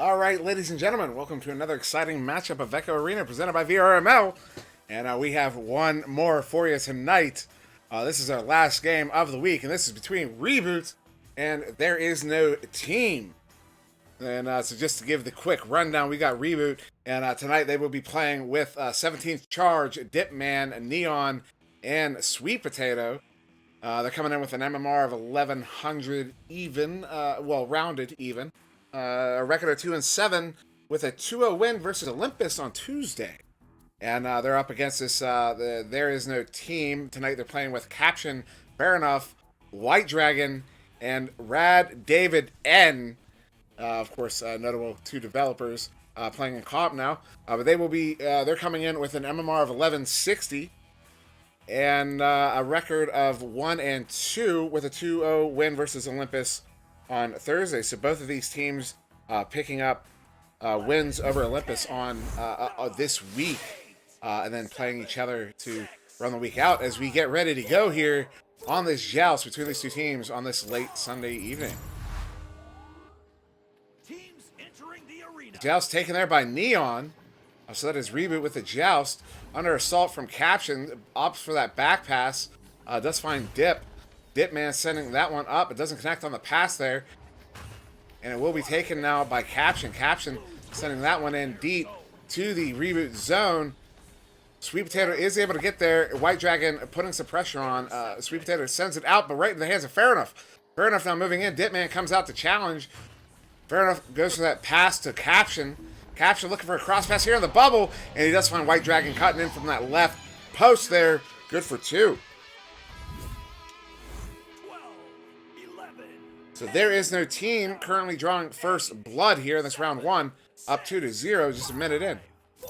All right, ladies and gentlemen, welcome to another exciting matchup of Echo Arena presented by VRML. And we have one more for you tonight. This is our last game of the week, and this is between Reboot and There Is No Team. And so just to give the quick rundown, we got Reboot, and tonight they will be playing with 17th Charge, Dipman, Neon, and Sweet Potato. They're coming in with an MMR of 1100 even, rounded even. A record of 2-7 with a 2-0 win versus Olympus on Tuesday. And they're up against this There Is No Team. Tonight they're playing with Caption, Fair Enough, White Dragon, and Rad David N. Of course, notable two developers playing in co-op now. But they will be, they're coming in with an MMR of 1160 and a record of 1-2 with a 2-0 win versus Olympus on Thursday. So both of these teams picking up wins over Olympus on this week, and then playing each other to run the week out as we get ready to go here on this joust between these two teams on this late Sunday evening. Teams entering the arena. Joust taken there by Neon. So that is Reboot with the joust. Under assault from Caption, opts for that back pass. Does find Dip. Dipman sending that one up. It doesn't connect on the pass there. And it will be taken now by Caption. Caption sending that one in deep to the Reboot zone. Sweet Potato is able to get there. White Dragon putting some pressure on. Sweet Potato sends it out, but right in the hands of Fair Enough. Fair Enough now moving in. Dipman comes out to challenge. Fair Enough goes for that pass to Caption. Caption looking for a cross pass here in the bubble, and he does find White Dragon cutting in from that left post there. Good for 2. 12, 11, So There Is No Team currently drawing first blood here in this round 1, up 2-0, just a minute in. 4,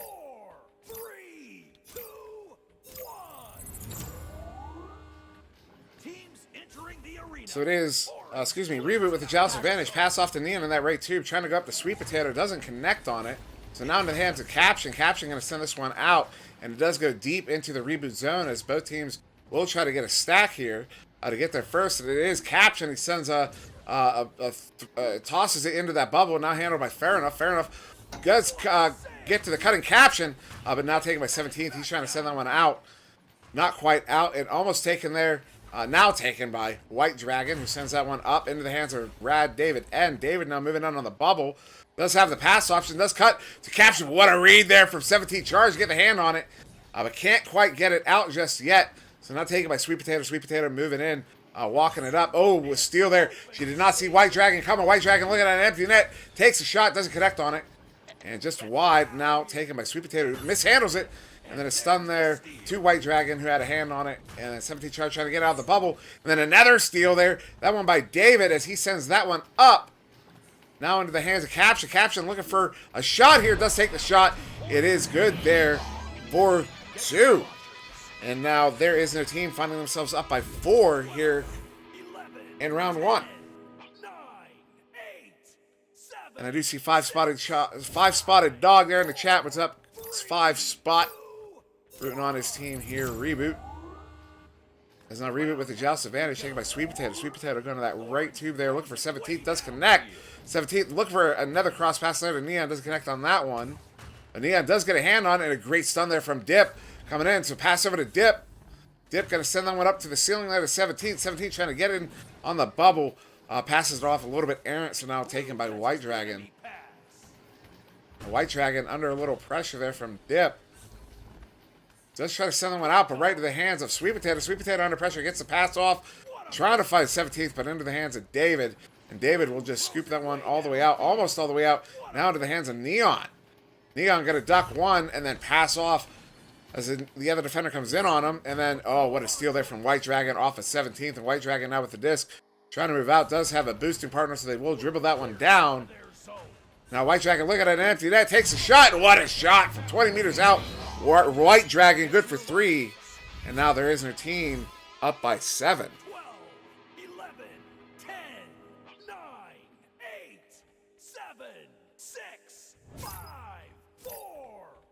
3, 2, 1. Teams entering the arena. So it is, Reboot with the joust advantage. Pass off to Neon in that right tube, trying to go up to Sweet Potato, doesn't connect on it. So now into the hands of Caption. Caption going to send this one out, and it does go deep into the Reboot zone as both teams will try to get a stack here to get there first. And it is Caption. He sends tosses it into that bubble, now handled by Fair Enough. Fair Enough does get to the cutting Caption, but now taken by 17th. He's trying to send that one out. Not quite out, and almost taken there. Now taken by White Dragon, who sends that one up into the hands of Rad David. And David now moving on the bubble. Does have the pass option. Does cut to Caption. What a read there from 17 Charge. Get the hand on it. But can't quite get it out just yet. So now taken by Sweet Potato. Sweet Potato moving in. Walking it up. Oh, was steal there. She did not see White Dragon coming. White Dragon looking at an empty net. Takes a shot. Doesn't connect on it. And just wide now taken by Sweet Potato. Mishandles it. And then a stun there to White Dragon, who had a hand on it. And then 17 Charge trying to get out of the bubble. And then another steal there. That one by David as he sends that one up. Now into the hands of Caption. Caption looking for a shot here. Does take the shot. It is good there for 2. And now There Is No Team finding themselves up by 4 here in round 1. 9, 8, 7. And I do see 5-spotted dog there in the chat. What's up? It's 5-spot. Rooting on his team here, Reboot. As now Reboot with the joust advantage, taken by Sweet Potato. Sweet Potato going to that right tube there, looking for 17th, does connect. 17th looking for another cross pass there to Neon, doesn't connect on that one. But Neon does get a hand on it, and a great stun there from Dip coming in. So pass over to Dip. Dip going to send that one up to the ceiling there to 17th. 17th trying to get in on the bubble. Passes it off a little bit errant, so now taken by White Dragon. White Dragon under a little pressure there from Dip. Does try to send that one out, but right to the hands of Sweet Potato. Sweet Potato under pressure, gets the pass off. Trying to fight 17th, but into the hands of David. And David will just scoop that one all the way out, almost all the way out. Now into the hands of Neon. Neon going to duck one and then pass off as the other defender comes in on him. And then, oh, what a steal there from White Dragon off of 17th. And White Dragon now with the disc. Trying to move out. Does have a boosting partner, so they will dribble that one down. Now White Dragon looking at an empty net. Takes a shot. What a shot from 20 meters out. White Dragon good for 3. And now There Is No Team up by 7. 12, 11, 10, 9, 8, 7, 6, 5, 4,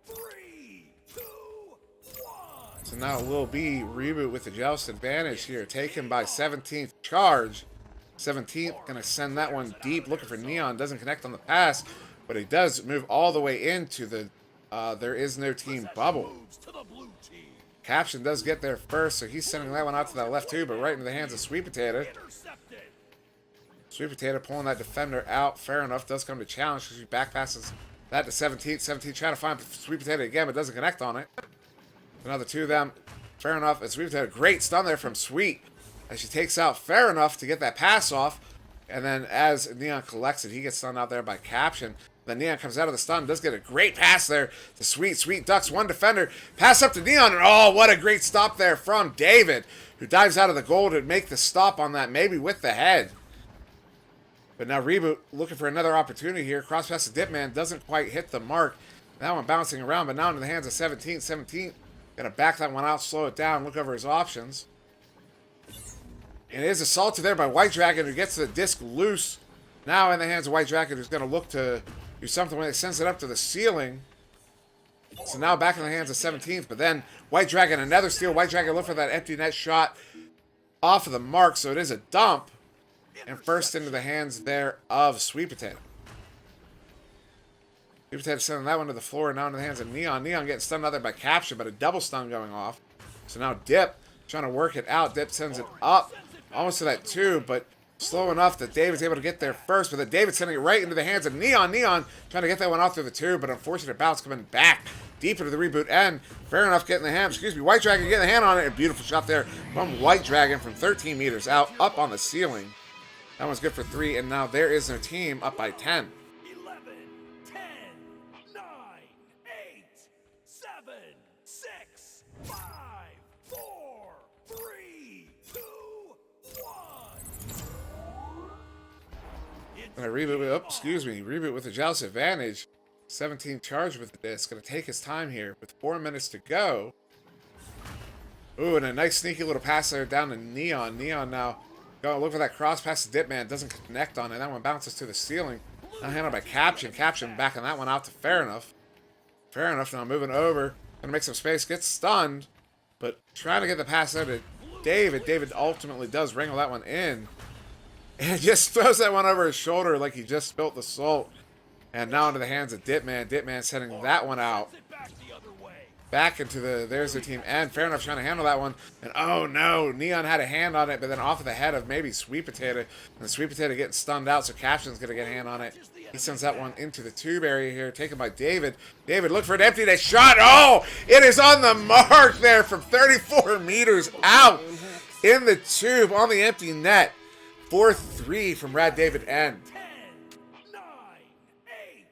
3, 2, 1. So now it will be Reboot with the joust advantage here, taken by 17th Charge. 17th going to send that one deep, looking for Neon, doesn't connect on the pass. But he does move all the way into the there is no team bubble. Moves to the blue team. Caption does get there first, so he's sending that one out to that left too, but right into the hands of Sweet Potato. Intercepted. Sweet Potato pulling that defender out. Fair enough, does come to challenge because he back passes that to 17. 17 trying to find Sweet Potato again, but doesn't connect on it. Another two of them. Fair enough, and Sweet Potato, great stun there from Sweet as she takes out Fair enough to get that pass off. And then as Neon collects it, he gets stunned out there by Caption. Then Neon comes out of the stun, does get a great pass there to Sweet. Sweet ducks one defender, pass up to Neon, and oh, what a great stop there from David, who dives out of the goal to make the stop on that, maybe with the head. But now Reboot looking for another opportunity here. Cross pass to Dipman, doesn't quite hit the mark. That one bouncing around, but now into the hands of 17. 17 gonna back that one out, slow it down, look over his options. And it is assaulted there by White Dragon, who gets the disc loose. Now in the hands of White Dragon, who's going to look to do something when it sends it up to the ceiling. So now back in the hands of 17th, but then White Dragon, another steal. White Dragon look for that empty net shot off of the mark, so it is a dump. And first into the hands there of Sweet Potato. Sweet Potato sending that one to the floor, and now in the hands of Neon. Neon getting stunned out there by Capture, but a double stun going off. So now Dip trying to work it out. Dip sends it up. Almost to that 2, but slow enough that David's able to get there first. But then David sending it right into the hands of Neon. Neon trying to get that one off through the 2, but unfortunate bounce coming back deep into the Reboot end. Fair enough getting the hand. White Dragon getting the hand on it. A beautiful shot there from White Dragon from 13 meters out, up on the ceiling. That one's good for 3, and now there is their team up by 10. 11, 10, 9, 8, 7, 6, 5, 4, 3, 2, 1. And a Reboot, Reboot with a Joust advantage. 17 charged with the disc. Gonna take his time here with 4 minutes to go. Ooh, and a nice sneaky little pass there down to Neon. Neon now going look for that cross pass to Dipman. Doesn't connect on it. That one bounces to the ceiling. Now handled by Caption. Caption backing that one out to Fair Enough. Fair Enough now moving over. Gonna make some space. Gets stunned. But trying to get the pass there to David. David ultimately does wrangle that one in. And just throws that one over his shoulder like he just spilt the salt. And now into the hands of Dipman. Dipman sending that one out. Back into the, there's the team end. Fair Enough trying to handle that one. And oh no, Neon had a hand on it, but then off of the head of maybe Sweet Potato. And the Sweet Potato getting stunned out, so Caption's going to get a hand on it. He sends that one into the tube area here, taken by David. David look for an empty net shot. Oh, it is on the mark there from 34 meters out in the tube on the empty net. 4-3 from Rad David end. 10, 9, 8,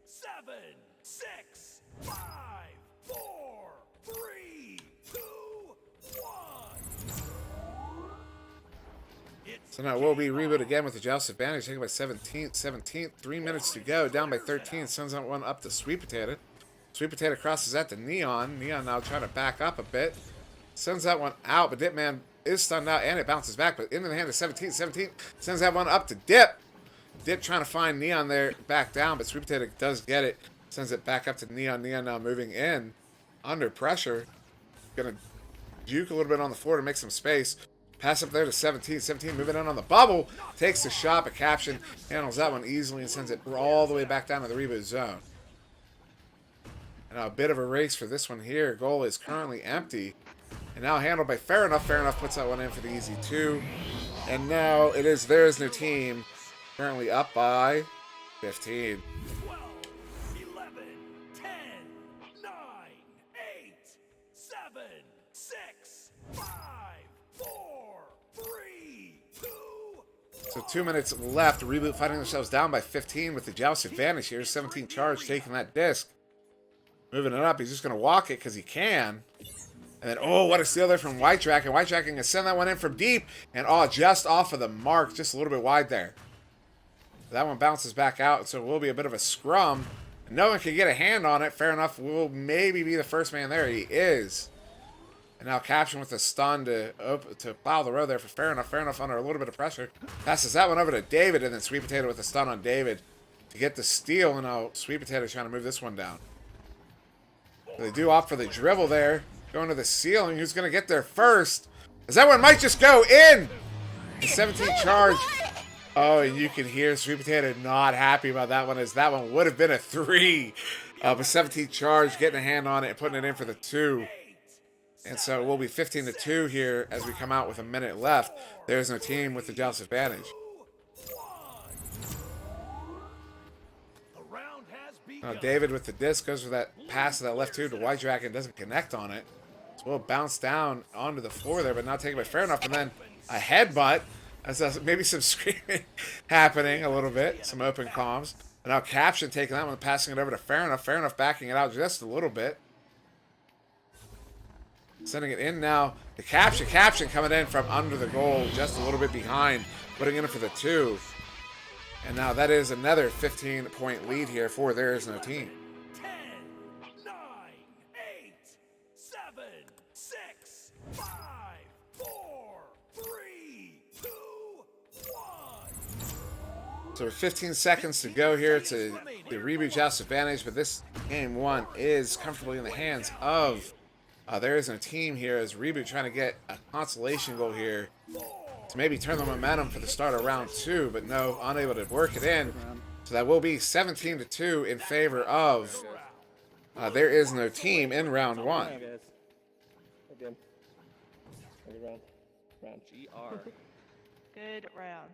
7, 6, 5, 4, 3, 2, 1. So now we'll be Reboot again with the Joust advantage, taken by 17th. 17th, 3 minutes to go, down by 13. Sends that one up to Sweet Potato. Sweet Potato crosses that to Neon. Neon now trying to back up a bit. Sends that one out, but Dipman is stunned out, and it bounces back, but into the hand of 17. 17 sends that one up to Dip. Dip trying to find Neon there, back down, but Sweet Potato does get it. Sends it back up to Neon. Neon now moving in, under pressure. Gonna juke a little bit on the floor to make some space. Pass up there to 17. 17 moving in on the bubble. Takes the shot, but Caption handles that one easily and sends it all the way back down to the Reboot zone. And now a bit of a race for this one here. Goal is currently empty. And now handled by Fair Enough. Fair Enough puts that one in for the easy 2. And now it is there's their team. Currently up by 15. 12, 11, 10, 9, 8, 7, 6, 5, 4, 3, 2, 1. So 2 minutes left. Reboot finding themselves down by 15 with the Joust advantage here. 17 charge taking that disc. Moving it up. He's just going to walk it because he can. And then, oh, what a steal there from White Dragon. White Dragon can send that one in from deep. And, oh, just off of the mark. Just a little bit wide there. That one bounces back out. So it will be a bit of a scrum. No one can get a hand on it. Fair Enough will maybe be the first man there. He is. And now Caption with a stun to plow the road there for Fair Enough. Fair Enough under a little bit of pressure. Passes that one over to David. And then Sweet Potato with a stun on David to get the steal. And now Sweet Potato trying to move this one down. So they do opt for the dribble there. Going to the ceiling. Who's going to get there first? As that one might just go in. The 17 charge. Oh, and you can hear Sweet Potato not happy about that one, as that one would have been a 3. But 17 charge, getting a hand on it and putting it in for the 2. And so we'll be 15-2 here as we come out with a minute left. There's no team with the Joust advantage. David with the disc goes for that pass to that left tube to White Dragon, doesn't connect on it. So we'll bounce down onto the floor there, but not taken by Fair Enough. And then a headbutt. As maybe some screaming happening a little bit. Some open comms. And now Caption taking that one, passing it over to Fair Enough. Fair Enough backing it out just a little bit. Sending it in now. The Caption coming in from under the goal, just a little bit behind. Putting it in for the 2. And now that is another 15-point lead here for There Is No Team. 10, 9, 8, 7, 6, 5, 4, 3, 2, 1. So with 15 seconds to go here to the Reboot Joust advantage, but this game 1 is comfortably in the hands of There Is No Team here, as Reboot trying to get a consolation goal here to maybe turn the momentum for the start of round 2, but no, unable to work it in. So that will be 17-2 in favor of There Is No Team in round 1. Good round. GR. Good round.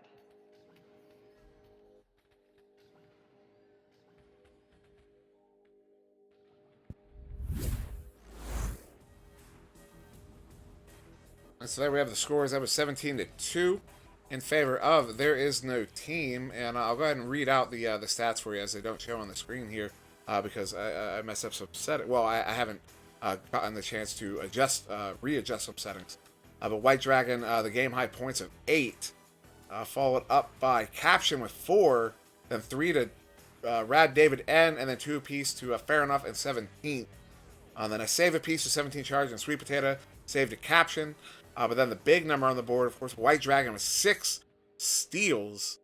And so there we have the scores. That was 17-2 in favor of There Is No Team. And I'll go ahead and read out the stats for you as they don't show on the screen here because I messed up some settings. Well, I haven't gotten the chance to readjust some settings. But White Dragon, the game high points of 8, followed up by Caption with 4, then 3 to Rad David N, and then 2 apiece to Fair Enough and 17. Then a save apiece to 17 charge and Sweet Potato saved to Caption. But then the big number on the board, of course, White Dragon with 6 steals.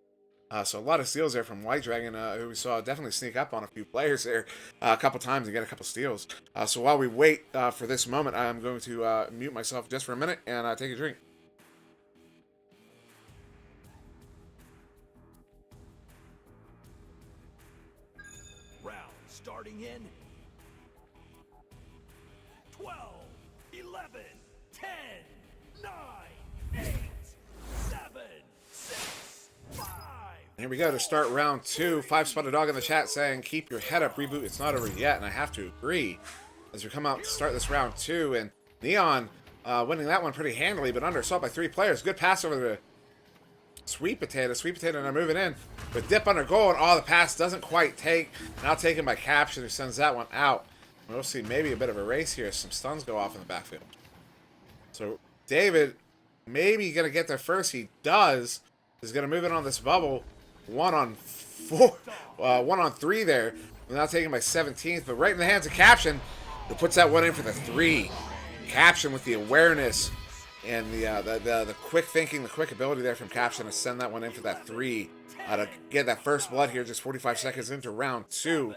So a lot of steals there from White Dragon, who we saw definitely sneak up on a few players there a couple times and get a couple steals. So while we wait for this moment, I'm going to mute myself just for a minute and take a drink. Round starting in 12, 11, 10, 9, 8, 7, 6, 5. Here we go to start round 2. 5-spotted dog in the chat saying, keep your head up, Reboot, it's not over yet. And I have to agree as we come out to start this round 2. And Neon winning that one pretty handily, but under assault by 3 players. Good pass over to Sweet Potato. Sweet Potato now moving in. But dip under goal, and the pass doesn't quite take. Now taken by Caption, who sends that one out. We'll see maybe a bit of a race here as some stuns go off in the backfield. So David maybe going to get there first. He does. He's going to move in on this bubble. 1 on 4. 1 on 3 there. Now taken by 17th, but right in the hands of Caption, who puts that one in for the 3. Caption with the awareness and the quick thinking, the quick ability there from Caption to send that one in for that 3. To get that first blood here just 45 seconds into round 2.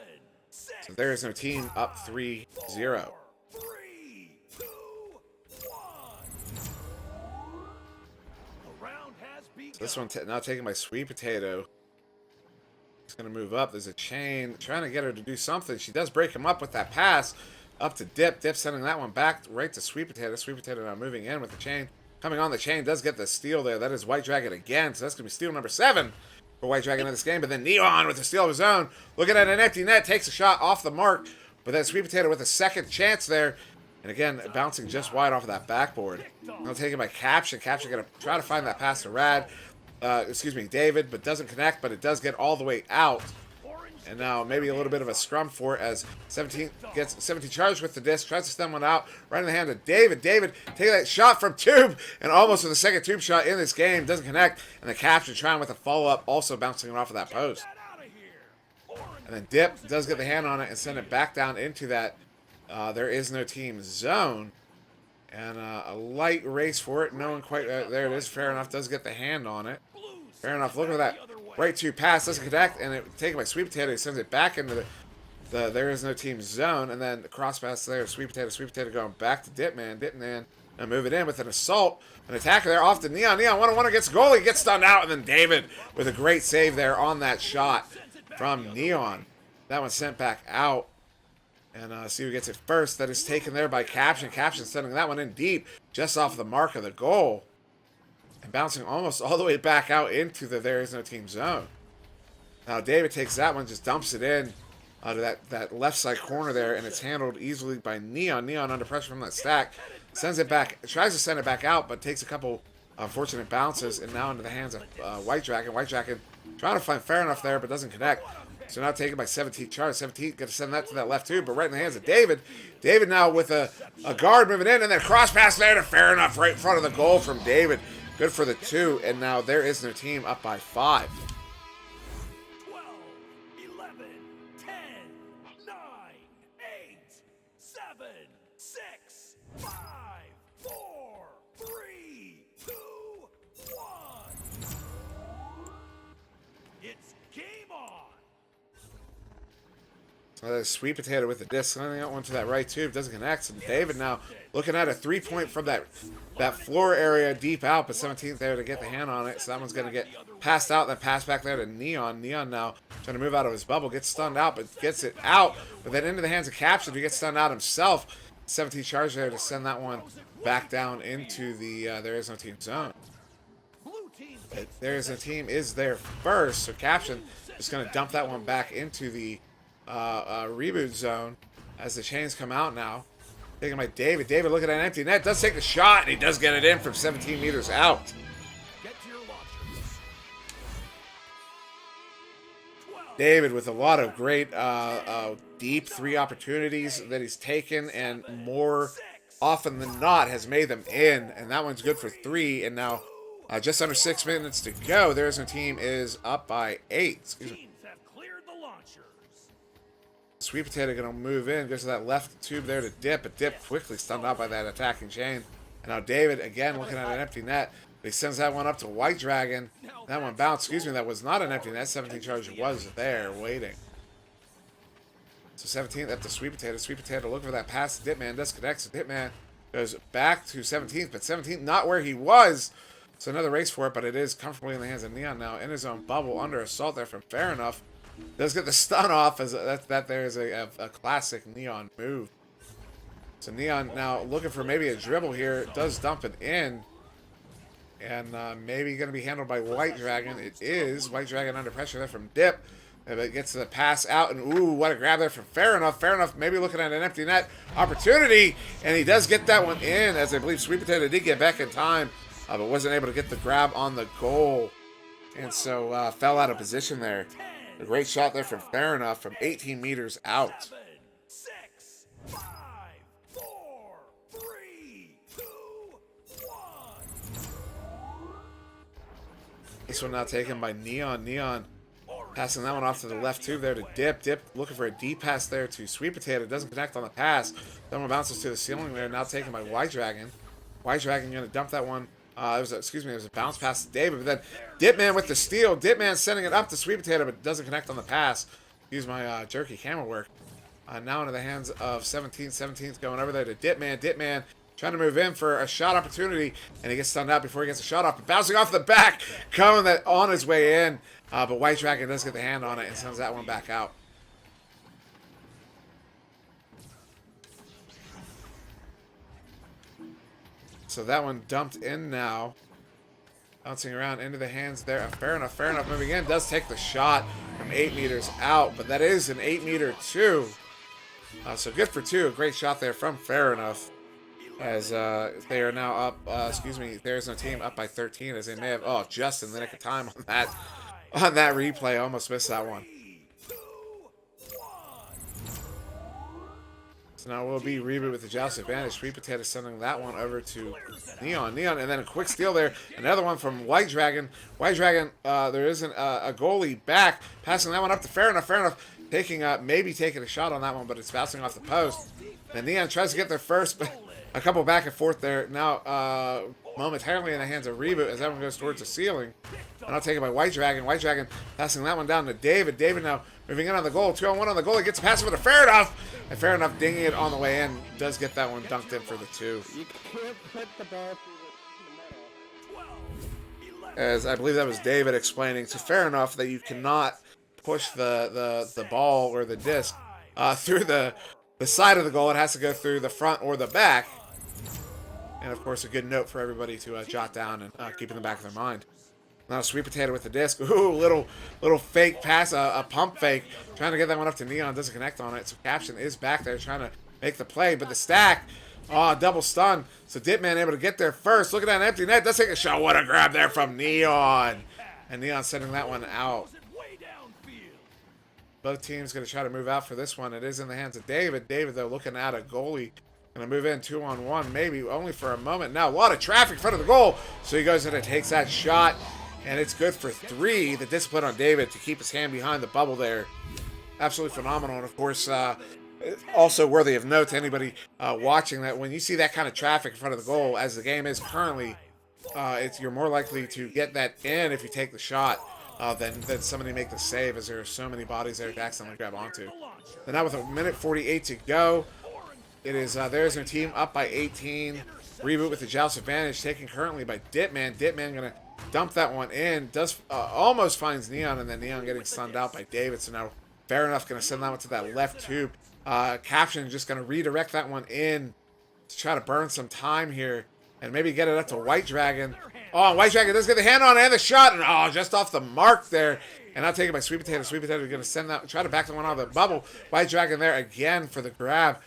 So There Is No Team up 3-0. 3, 2, 1. The round has begun. So this one now taken by Sweet Potato. He's going to move up. There's a chain trying to get her to do something. She does break him up with that pass up to Dip. Dip sending that one back right to Sweet Potato. Sweet Potato now moving in with the chain. Coming on the chain, does get the steal there. That is White Dragon again. So that's going to be steal number 7 for White Dragon in this game. But then Neon with the steal of his own. Looking at an empty net. Takes a shot off the mark. But then Sweet Potato with a second chance there. And again, bouncing just wide off of that backboard. Now taken by Caption. Caption going to try to find that pass to Rad. David, but doesn't connect, but it does get all the way out. And now maybe a little bit of a scrum for it as 17 gets 17 charged with the disc, tries to stem one out right in the hand of David. David taking that shot from Tube, and almost with the second Tube shot in this game, doesn't connect. And the Capture trying with a follow-up, also bouncing it off of that post. And then Dip does get the hand on it and send it back down into that There Is No Team zone. And a light race for it. No one quite, there it is. Fair Enough does get the hand on it. Fair Enough, look at that. Right to pass, doesn't connect, and it taken by Sweet Potato. He sends it back into the There Is No Team zone, and then the cross pass there. Sweet Potato going back to Dipman. Dipman And move it in with an assault. An attacker there off to Neon. Neon 1-on-1 against goalie. Gets stunned out. And then David with a great save there on that shot from Neon. That one sent back out. And see who gets it first. That is taken there by Caption. Caption sending that one in deep. Just off the mark of the goal. And bouncing almost all the way back out into the there is no team zone. Now David takes that one. Just dumps it in. To that left side corner there, and it's handled easily by Neon. Neon under pressure from that stack. Sends it back, tries to send it back out, but takes a couple unfortunate bounces, and now into the hands of White Dragon. White Dragon trying to find fair enough there, but doesn't connect. So now taken by 17 Charge. 17 going to send that to that left too, but right in the hands of David. David now with a guard moving in, and then cross pass there to fair enough right in front of the goal from David. Good for the 2, and now there is their team up by 5. 12, 11, 10, 9, 8, 7, 6, 5, 4, 3, 2, 1. It's game on. Sweet potato with the disc. Sending out one to that right tube. Doesn't connect. And David now looking at a 3-point from that floor area deep out. But 17th there to get the hand on it. So that one's going to get passed out. Then pass back there to Neon. Neon now trying to move out of his bubble. Gets stunned out, but gets it out. But then into the hands of Caption, who gets stunned out himself. 17 Charge there to send that one back down into the there is no team zone. But there is no team is there first. So Caption is going to dump that one back into the reboot zone as the chains come out now. Taken by David. David looking at an empty net. Does take the shot, and he does get it in from 17 meters out. Get to your launchers. 12, David with a lot of great deep 3 opportunities that he's taken, and more often than not has made them in. And that one's good for 3. And now just under 6 minutes to go. There's no team is up by 8. Excuse me. teams have cleared the launchers. Sweet Potato going to move in, goes to that left tube there to Dip, but Dip quickly stunned out by that attacking chain. And now David, again, looking at an empty net. He sends that one up to White Dragon. That one bounced. Excuse me, that was not an empty net. 17 Charge was there waiting. So 17th up to Sweet Potato. Sweet Potato looking for that pass. Dipman disconnects. Dipman goes back to 17th, but 17th not where he was. So another race for it, but it is comfortably in the hands of Neon now in his own bubble under assault there from Fair Enough. Does get the stun off, as that there is a classic Neon move. So Neon now looking for maybe a dribble here. Does dump it in. And maybe going to be handled by White Dragon. It is. White Dragon under pressure there from Dip. But it gets to the pass out. And ooh, what a grab there from Fair Enough. Fair Enough maybe looking at an empty net opportunity. And he does get that one in, as I believe Sweet Potato did get back in time. But wasn't able to get the grab on the goal. And so fell out of position there. A great shot there from Fair Enough from 18 meters out. 7, 6, 5, 4, 3, 2, 1. This one now taken by Neon. Neon passing that one off to the left tube there to Dip. Dip looking for a deep pass there to Sweet Potato. Doesn't connect on the pass. That one bounces to the ceiling there. Now taken by White Dragon. White Dragon going to dump that one. It was a bounce pass to David, but then Dipman with the steal. Dipman sending it up to Sweet Potato, but doesn't connect on the pass. Use my jerky camera work. Now into the hands of 17th. 17th going over there to Dipman. Dipman trying to move in for a shot opportunity, and he gets stunned out before he gets a shot off. But bouncing off the back, coming that on his way in. But White Dragon does get the hand on it and sends that one back out. So that one dumped in now. Bouncing around into the hands there. Fair Enough. Fair Enough moving in. Does take the shot from 8 meters out. But that is an 8-meter 2. So good for 2. A great shot there from Fair Enough. As they are now up. There's no team up by 13. As they may have. Oh, just in the nick of time on that. On that replay. Almost missed that one. So now we'll be Reboot with the joust advantage. Sweet Potato sending that one over to Neon. Neon, and then a quick steal there. Another one from White Dragon. White Dragon, there isn't a goalie back. Passing that one up to Fair Enough. Fair Enough maybe taking a shot on that one, but it's bouncing off the post. And Neon tries to get there first, but a couple back and forth there. Now momentarily in the hands of Reboot as that one goes towards the ceiling. And I'll take it by White Dragon. White Dragon passing that one down to David. David now moving in on the goal. 2-on-1 on the goal. He gets a pass over to Fair Enough. And Fair Enough dinging it on the way in. Does get that one dunked in for the 2. You can't put the ball through the metal. As I believe that was David explaining to Fair Enough that you cannot push the ball or the disc through the side of the goal. It has to go through the front or the back. And of course, a good note for everybody to jot down and keep in the back of their mind. Now Sweet Potato with the disc. Ooh, little fake pass, a pump fake. Trying to get that one up to Neon. Doesn't connect on it. So Caption is back there trying to make the play. But the stack, double stun. So Dipman able to get there first. Look at that empty net. Does take a shot. What a grab there from Neon. And Neon sending that one out. Both teams going to try to move out for this one. It is in the hands of David. David, though, looking at a goalie. Going to move in 2-on-1, maybe only for a moment. Now, a lot of traffic in front of the goal. So he goes in and takes that shot. And it's good for 3. The discipline on David to keep his hand behind the bubble there. Absolutely phenomenal. And, of course, also worthy of note to anybody watching that when you see that kind of traffic in front of the goal, as the game is currently, you're more likely to get that in if you take the shot than somebody make the save, as there are so many bodies there to accidentally grab onto. And now with a minute 48 to go, it is there's their team up by 18. Reboot with the joust advantage, taken currently by Dipman. Dipman going to dump that one in. Does almost finds Neon, and then Neon getting stunned out by David. So now Fair Enough going to send that one to that left tube. Caption just going to redirect that one in to try to burn some time here and maybe get it up to White Dragon. Oh, White Dragon does get the hand on and the shot, and just off the mark there. And I'll take it by Sweet Potato. Sweet Potato is going to send that, try to back the one out of the bubble. White Dragon there again for the grab.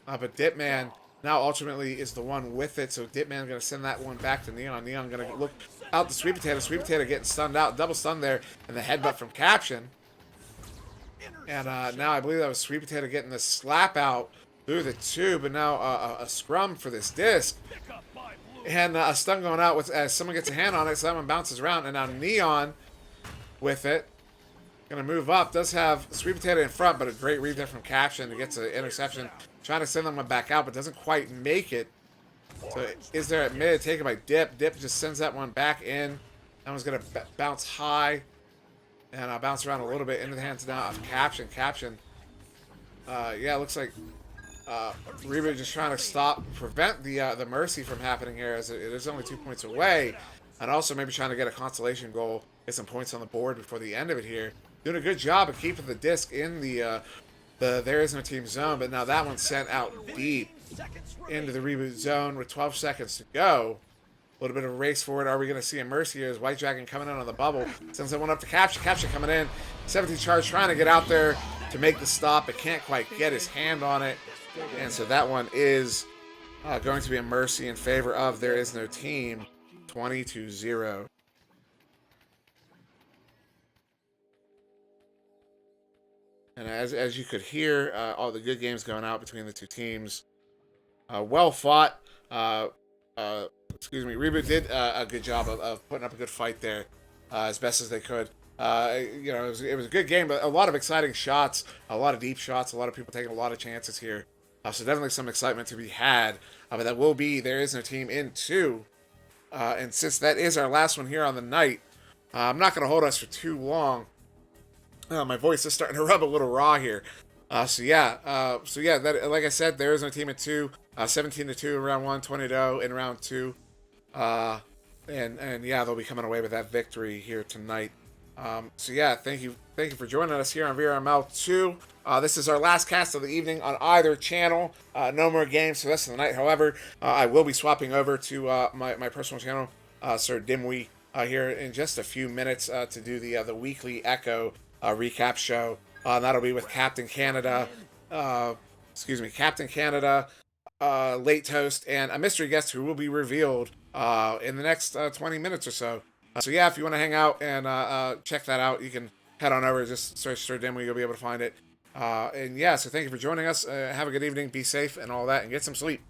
But Dipman now ultimately is the one with it. So Dipman going to send that one back to Neon. Neon going to look out the Sweet Potato. Sweet Potato getting stunned out. Double stun there. And the headbutt from Caption. And now I believe that was Sweet Potato getting the slap out through the tube. But now a scrum for this disc. And a stun going out as someone gets a hand on it. So that one bounces around. And now Neon with it. Going to move up. Does have Sweet Potato in front, but a great read there from Caption to get an interception. Trying to send them back out, but doesn't quite make it. So is there at mid, taken by Dip. Dip just sends that one back in. That one's going to bounce high. And bounce around a little bit into the hands now of Caption. Caption. Yeah, it looks like Reboot just trying to prevent the mercy from happening here, as it is only 2 points away. And also maybe trying to get a consolation goal, get some points on the board before the end of it here. Doing a good job of keeping the disc in the there is no team zone, but now that one's sent out deep into the Reboot zone with 12 seconds to go. A little bit of a race forward. Are we going to see a mercy here? Is White Dragon coming in on the bubble? Sends that one up to Capture. Capture coming in. 17 charge trying to get out there to make the stop, but can't quite get his hand on it. And so that one is going to be a mercy in favor of there is no team. 20-0. And as you could hear, all the good games going out between the two teams. Well fought. Excuse me. Reboot did a good job of putting up a good fight there, as best as they could. It was a good game, but a lot of exciting shots, a lot of deep shots, a lot of people taking a lot of chances here. So definitely some excitement to be had. But that will be, there is no team in 2. And since that is our last one here on the night, I'm not going to hold us for too long. My voice is starting to rub a little raw here. So yeah, that, like I said, there is no team at 2. 17-2 in round 1, 20-0 in round 2. And yeah, they'll be coming away with that victory here tonight. So yeah, thank you for joining us here on VRML 2. This is our last cast of the evening on either channel. No more games for the rest of the night. However, I will be swapping over to my personal channel, SirDimwi, here in just a few minutes to do the weekly Echo recap show. That'll be with Captain Canada, Captain Canada, Late Toast, and a mystery guest who will be revealed in the next 20 minutes or so. So yeah, if you want to hang out and check that out, you can head on over, just search SirDimwi, you'll be able to find it. And yeah, so thank you for joining us. Have a good evening, be safe and all that, and get some sleep.